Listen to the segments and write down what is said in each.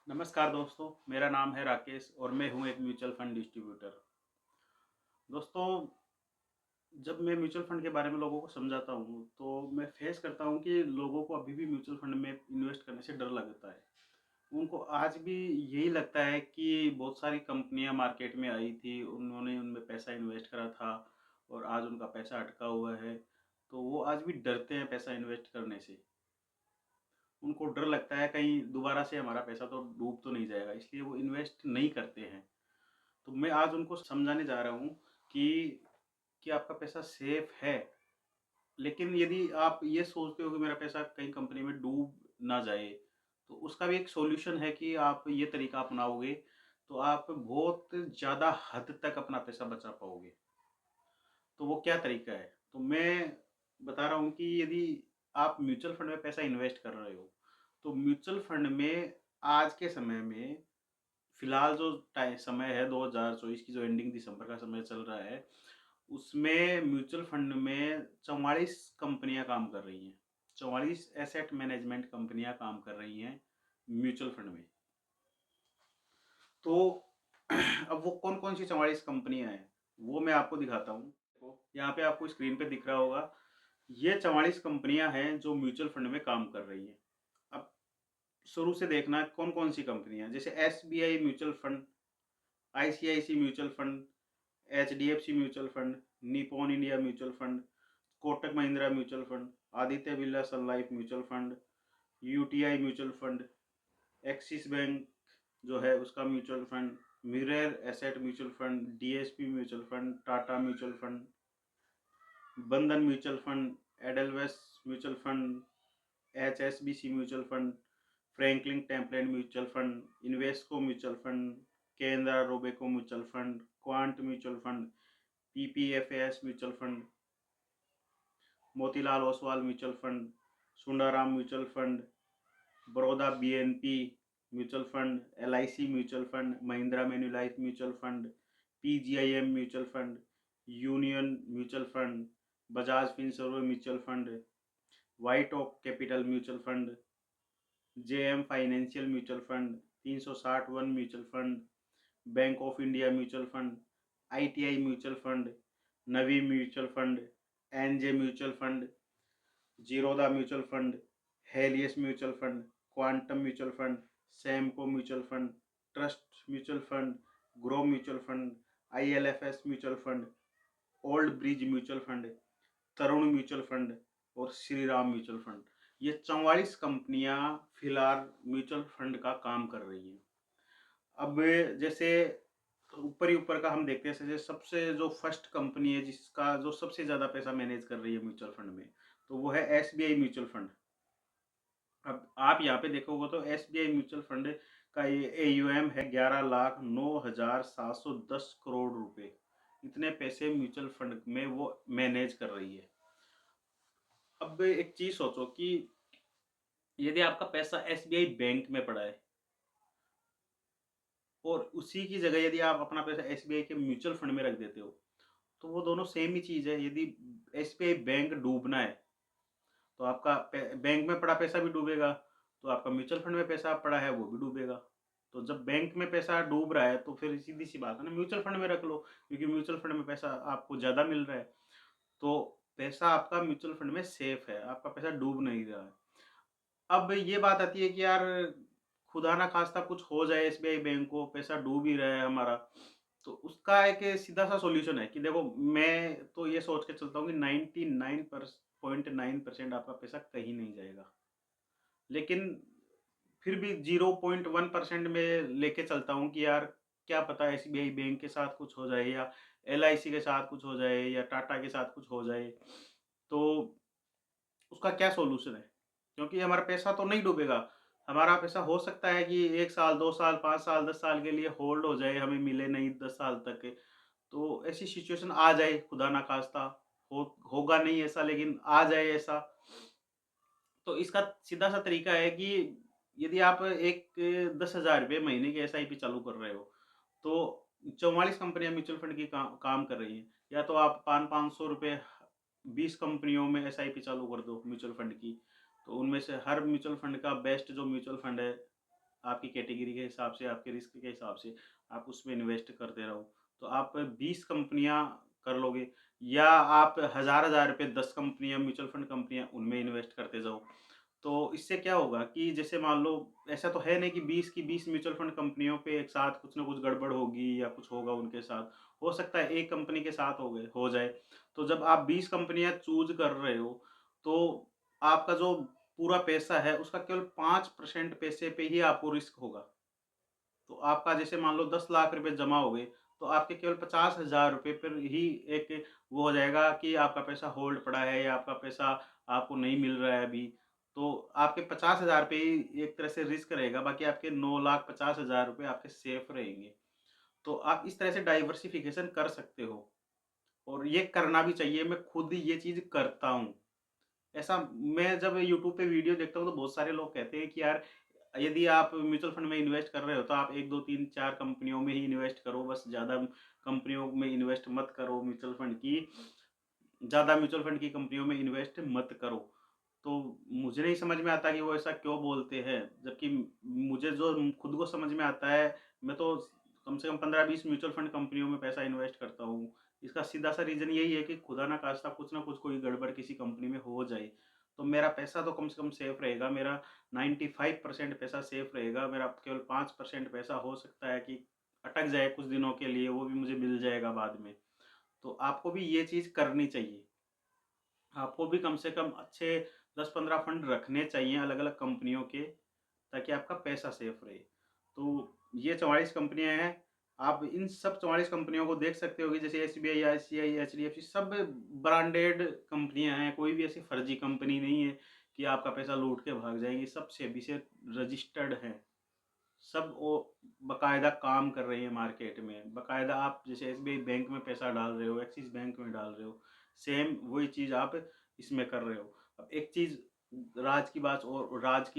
नमस्कार दोस्तों, मेरा नाम है राकेश और मैं हूं एक म्यूचुअल फंड डिस्ट्रीब्यूटर। दोस्तों, जब मैं म्यूचुअल फंड के बारे में लोगों को समझाता हूं, तो मैं फेस करता हूं कि लोगों को अभी भी म्यूचुअल फंड में इन्वेस्ट करने से डर लगता है। उनको आज भी यही लगता है कि बहुत सारी कंपनियां मार्केट में आई थी, उन्होंने उनमें पैसा इन्वेस्ट करा था और आज उनका पैसा अटका हुआ है। तो वो आज भी डरते हैं पैसा इन्वेस्ट करने से। उनको डर लगता है कहीं दोबारा से हमारा पैसा तो डूब तो नहीं जाएगा, इसलिए वो इन्वेस्ट नहीं करते हैं। तो मैं आज उनको समझाने जा रहा हूँ कि आपका पैसा सेफ है, लेकिन यदि आप ये सोचते हो कि मेरा पैसा कहीं कंपनी में डूब ना जाए, तो उसका भी एक सॉल्यूशन है कि आप ये तरीका अपनाओगे, तो आप बहुत ज़्यादा हद तक अपना पैसा बचा पाओगे। तो वो क्या तरीका है? तो मैं बता रहा हूँ कि यदि आप म्यूचुअल फंड में पैसा इन्वेस्ट कर रहे हो, तो म्यूचुअल फंड में आज के समय में फिलहाल जो समय है 2024 की, जो एंडिंग दिसंबर का समय चल रहा है, उसमें म्यूचुअल फंड में 44 कंपनियां काम कर रही हैं। 44 एसेट मैनेजमेंट कंपनियां काम कर रही हैं म्यूचुअल फंड में। तो अब वो कौन कौन सी 44 कंपनियां हैं, वो मैं आपको दिखाता हूँ। यहाँ पे आपको स्क्रीन पे दिख रहा होगा, ये 44 कंपनियां हैं जो म्यूचुअल फंड में काम कर रही हैं। अब शुरू से देखना कौन कौन सी कंपनियां, जैसे SBI mutual fund, ICICI mutual fund, HDFC mutual fund, Nippon India mutual fund, Kotak Mahindra mutual fund, Aditya Birla Sun Life mutual fund, UTI mutual fund, Axis bank जो है उसका mutual fund, Mirae asset mutual fund, DSP mutual fund, Tata mutual fund, Bandhan mutual fund, Edelweiss mutual fund, HSBC mutual fund, Franklin Templeton mutual fund, Invesco mutual fund, Canara Robeco mutual fund, Quant mutual fund, PPFAS mutual fund, Motilal Oswal mutual fund, Sundaram mutual fund, Baroda BNP mutual fund, LIC mutual fund, Mahindra Manulife mutual fund, PGIM mutual fund, union mutual fund, Bajaj Finserv mutual fund, white oak capital mutual fund, JM financial mutual fund, 361 mutual fund, bank of India mutual fund, ITI mutual fund, Navi mutual fund, NJ mutual fund, Zerodha mutual fund, Helios mutual fund, quantum mutual fund, Samco mutual fund, trust mutual fund, Groww mutual fund, ILFS mutual fund, old bridge mutual fund, Tarun mutual fund और Shri Ram mutual fund. ये 44 कंपनियां फिलहाल mutual fund का काम कर रही हैं। अब जैसे ऊपर ही ऊपर का हम देखते हैं, जैसे सबसे जो फर्स्ट कंपनी है जिसका जो सबसे ज़्यादा पैसा मैनेज कर रही है म्यूचुअल फंड में, तो वो है SBI म्यूचुअल फंड। अब आप यहाँ पे देखोगे तो SBI म्यूचुअल फंड का ये AUM है 11,09,710 करोड़ रुपए। इतने पैसे म्यूचुअल फंड में वो मैनेज कर रही है। अब एक चीज सोचो कि यदि आपका पैसा SBI बैंक में पड़ा है और उसी की जगह यदि आप अपना पैसा SBI के म्यूचुअल फंड में रख देते हो, तो वो दोनों सेम ही चीज है। यदि SBI बैंक डूबना है, तो आपका बैंक में पड़ा पैसा भी डूबेगा, तो आपका म्यूचुअल फंड में पैसा पड़ा है वो भी डूबेगा। तो जब बैंक में पैसा डूब रहा है, तो फिर सीधी सी बात है ना, म्यूचुअल फंड में रख लो, क्योंकि म्यूचुअल फंड में पैसा आपको ज़्यादा मिल रहा है। तो पैसा आपका म्यूचुअल फंड में सेफ है, आपका पैसा डूब नहीं रहा है। अब ये बात आती है कि यार, खुदा ना खास्ता कुछ हो जाए SBI बैंक को, पैसा डूब ही रहा है हमारा, तो उसका एक सीधा सा सॉल्यूशन है कि देखो, मैं तो ये सोच के चलता हूँ कि 99.9% आपका पैसा कहीं नहीं जाएगा। लेकिन फिर भी 0.1% में लेके चलता हूँ कि यार, क्या पता SBI बैंक के साथ कुछ हो जाए, या LIC के साथ कुछ हो जाए, या टाटा के साथ कुछ हो जाए, तो उसका क्या सॉल्यूशन है? क्योंकि हमारा पैसा तो नहीं डूबेगा। हमारा पैसा हो सकता है कि 1 साल, 2 साल, 5 साल, 10 साल के लिए होल्ड हो जाए, हमें मिले नहीं 10 साल तक। तो ऐसी सिचुएशन आ जाए, खुदा ना ख़ास्ता, होगा नहीं ऐसा, लेकिन आ जाए ऐसा, तो इसका सीधा-सा तरीका है कि यदि आप एक ₹10,000 महीने की SIP चालू कर रहे हो, तो 44 कंपनियाँ म्यूचुअल फंड की काम कर रही हैं। या तो आप ₹500-500 20 कंपनियों में SIP चालू कर दो म्यूचुअल फंड की, तो उनमें से हर म्यूचुअल फंड का बेस्ट जो म्यूचुअल फंड है, आपकी कैटेगरी के हिसाब से, आपके रिस्क के हिसाब से आप उसमें इन्वेस्ट करते रहो। तो आप 20 कंपनियाँ कर लोगे, या आप हज़ार-हज़ार रुपए 10 कंपनियाँ, म्यूचुअल फंड कंपनियाँ उनमें इन्वेस्ट करते जाओ। तो इससे क्या होगा कि जैसे मान लो, ऐसा तो है नहीं कि 20 की 20 म्यूचुअल फंड कंपनियों पे एक साथ कुछ ना कुछ गड़बड़ होगी या कुछ होगा उनके साथ। हो सकता है एक कंपनी के साथ हो जाए। तो जब आप 20 कंपनियाँ चूज़ कर रहे हो, तो आपका जो पूरा पैसा है उसका केवल 5% पैसे पे ही आपको रिस्क होगा। तो आपका जैसे मान लो 10 लाख रुपए जमा हो गए, तो आपके केवल 50,000 रुपए पर ही एक वो हो जाएगा कि आपका पैसा होल्ड पड़ा है, या आपका पैसा आपको नहीं मिल रहा है अभी। तो आपके 50,000 पे ही एक तरह से रिस्क रहेगा, बाकी आपके 9,50,000 रुपए आपके सेफ रहेंगे। तो आप इस तरह से डाइवर्सिफ़िकेशन कर सकते हो, और ये करना भी चाहिए। मैं खुद ये चीज़ करता हूँ। ऐसा मैं जब यूट्यूब पे वीडियो देखता हूँ, तो बहुत सारे लोग कहते हैं कि यार, यदि आप म्यूचुअल फंड में इन्वेस्ट कर रहे हो तो आप 1, 2, 3, 4 कंपनियों में ही इन्वेस्ट करो, बस ज़्यादा कंपनियों में इन्वेस्ट मत करो, ज़्यादा म्यूचुअल फंड की कंपनियों में इन्वेस्ट मत करो। तो मुझे नहीं समझ में आता कि वो ऐसा क्यों बोलते हैं, जबकि मुझे जो खुद को समझ में आता है, मैं तो कम से कम 15-20 म्यूचुअल फंड कंपनियों में पैसा इन्वेस्ट करता हूँ। इसका सीधा-सा रीज़न यही है कि खुदा ना खास्ता कुछ ना कुछ कोई गड़बड़ किसी कंपनी में हो जाए, तो मेरा पैसा तो कम से कम सेफ रहेगा। मेरा 95% पैसा सेफ रहेगा। मेरा केवल 5% पैसा हो सकता है कि अटक जाए कुछ दिनों के लिए, वो भी मुझे मिल जाएगा बाद में। तो आपको भी ये चीज़ करनी चाहिए। आपको भी कम से कम अच्छे 10-15 फंड रखने चाहिए अलग-अलग कंपनियों के, ताकि आपका पैसा सेफ रहे। तो ये 44 कंपनियाँ हैं। आप इन सब 44 कंपनियों को देख सकते हो कि जैसे एसबीआई, आईसीआई, एचडीएफसी, सब ब्रांडेड कंपनियाँ हैं। कोई भी ऐसी फर्जी कंपनी नहीं है कि आपका पैसा लूट के भाग जाएँगी। सब सेबी से रजिस्टर्ड हैं। सब वो बाकायदा काम कर रही है मार्केट में। बाकायदा आप जैसे एसबीआई बैंक में पैसा डाल रहे हो, एक्सिस बैंक में डाल रहे हो, सेम वही चीज़ आप इसमें कर रहे हो। अब एक चीज़, राज की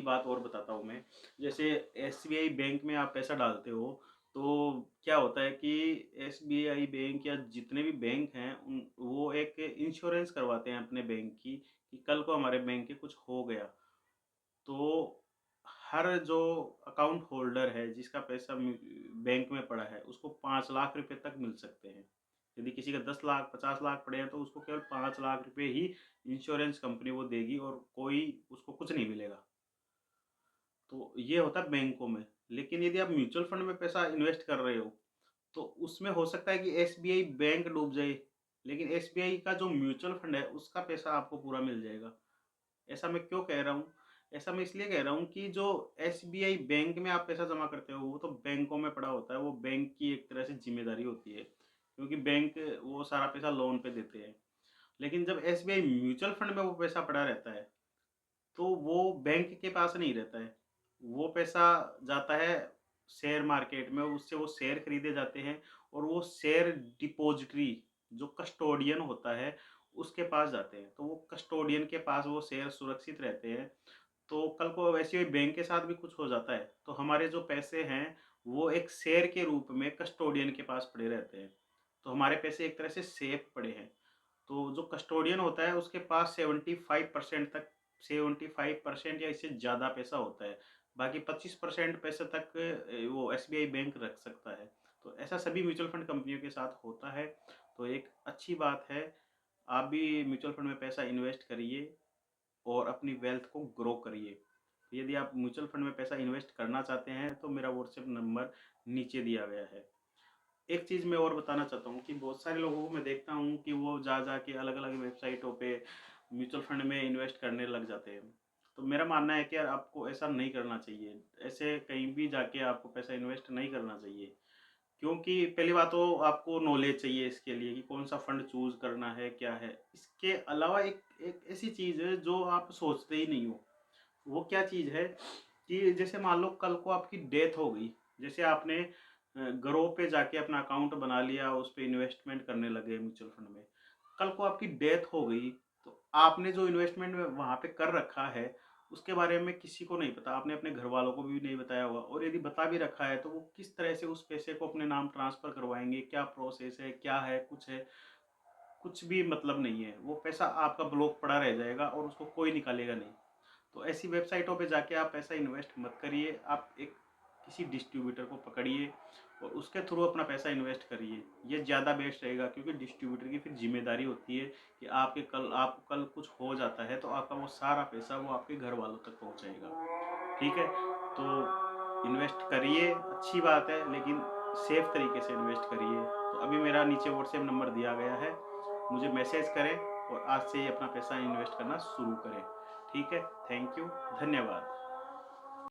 बात और बताता हूँ मैं। जैसे एसबीआई बैंक में आप पैसा डालते हो, तो क्या होता है कि एसबीआई बैंक या जितने भी बैंक हैं, उन वो एक इंश्योरेंस करवाते हैं अपने बैंक की, कि कल को हमारे बैंक के कुछ हो गया, तो हर जो अकाउंट होल्डर है जिसका पैसा बैंक में पड़ा है, उसको 5 लाख रुपए तक मिल सकते हैं। यदि किसी का 10 लाख 50 लाख पड़े हैं, तो उसको केवल 5 लाख रुपए ही इंश्योरेंस कंपनी वो देगी, और कोई उसको कुछ नहीं मिलेगा। तो ये होता है बैंकों में। लेकिन यदि आप म्यूचुअल फंड में पैसा इन्वेस्ट कर रहे हो, तो उसमें हो सकता है कि एसबीआई बैंक डूब जाए, लेकिन एसबीआई का जो म्यूचुअल फंड है उसका पैसा आपको पूरा मिल जाएगा। ऐसा मैं क्यों कह रहा हूँ? ऐसा मैं इसलिए कह रहा हूँ कि जो एसबीआई बैंक में आप पैसा जमा करते हो, वो तो बैंकों में पड़ा होता है, वो बैंक की एक तरह से ज़िम्मेदारी होती है, क्योंकि बैंक वो सारा पैसा लोन पे देते हैं। लेकिन जब एसबीआई म्यूचुअल फंड में वो पैसा पड़ा रहता है, तो वो बैंक के पास नहीं रहता है। वो पैसा जाता है शेयर मार्केट में, उससे वो शेयर खरीदे जाते हैं, और वो शेयर डिपॉजिटरी, जो कस्टोडियन होता है, उसके पास जाते हैं। तो वो कस्टोडियन के पास वो शेयर सुरक्षित रहते हैं। तो कल को वैसे ही बैंक के साथ भी कुछ हो जाता है, तो हमारे जो पैसे हैं, वो एक शेयर के रूप में कस्टोडियन के पास पड़े रहते हैं। तो हमारे पैसे एक तरह से सेफ पड़े हैं। तो जो कस्टोडियन होता है उसके पास 75% या इससे ज़्यादा पैसा होता है। बाकी 25% पैसे तक वो एसबीआई बैंक रख सकता है। तो ऐसा सभी म्यूचुअल फंड कंपनियों के साथ होता है। तो एक अच्छी बात है, आप भी म्यूचुअल फंड में पैसा इन्वेस्ट करिए और अपनी वेल्थ को ग्रो करिए। यदि आप म्यूचुअल फंड में पैसा इन्वेस्ट करना चाहते हैं, तो मेरा व्हाट्सएप नंबर नीचे दिया गया है। एक चीज़ मैं और बताना चाहता हूँ कि बहुत सारे लोगों को मैं देखता हूँ कि वो जा के अलग-अलग वेबसाइटों पे म्यूचुअल फंड में इन्वेस्ट करने लग जाते हैं। तो मेरा मानना है कि यार, आपको ऐसा नहीं करना चाहिए। ऐसे कहीं भी जाके आपको पैसा इन्वेस्ट नहीं करना चाहिए। क्योंकि पहली बात तो आपको नॉलेज चाहिए इसके लिए कि कौन-सा फंड चूज़ करना है, क्या है। इसके अलावा एक एक ऐसी चीज़ है जो आप सोचते ही नहीं हो। वो क्या चीज़ है कि जैसे मान लो कल को आपकी डेथ हो गई, जैसे आपने ग्रो पे जाके अपना अकाउंट बना लिया, उस पे इन्वेस्टमेंट करने लगे म्यूचुअल फंड में। कल को आपकी डेथ हो गई, तो आपने जो इन्वेस्टमेंट वहाँ पे कर रखा है, उसके बारे में किसी को नहीं पता। आपने अपने घरवालों को भी नहीं बताया होगा, और यदि बता भी रखा है, तो वो किस तरह से उस पैसे को अपने नाम ट्रांसफ़र करवाएँगे, क्या प्रोसेस है, क्या है, कुछ भी मतलब नहीं है। वो पैसा आपका ब्लॉक पड़ा रह जाएगा और उसको कोई निकालेगा नहीं। तो ऐसी वेबसाइटों पे जाके आप पैसा इन्वेस्ट मत करिए। आप एक किसी डिस्ट्रीब्यूटर को पकड़िए और उसके थ्रू अपना पैसा इन्वेस्ट करिए। ये ज़्यादा बेस्ट रहेगा, क्योंकि डिस्ट्रीब्यूटर की फिर जिम्मेदारी होती है कि आपको कल कुछ हो जाता है तो आपका वो सारा पैसा वो आपके घर वालों तक पहुंचाएगा। ठीक है, तो इन्वेस्ट करिए, अच्छी बात है, लेकिन सेफ तरीके से इन्वेस्ट करिए। तो अभी मेरा नीचे व्हाट्सएप नंबर दिया गया है, मुझे मैसेज करें और आज से ही अपना पैसा इन्वेस्ट करना शुरू करें। ठीक है, थैंक यू, धन्यवाद।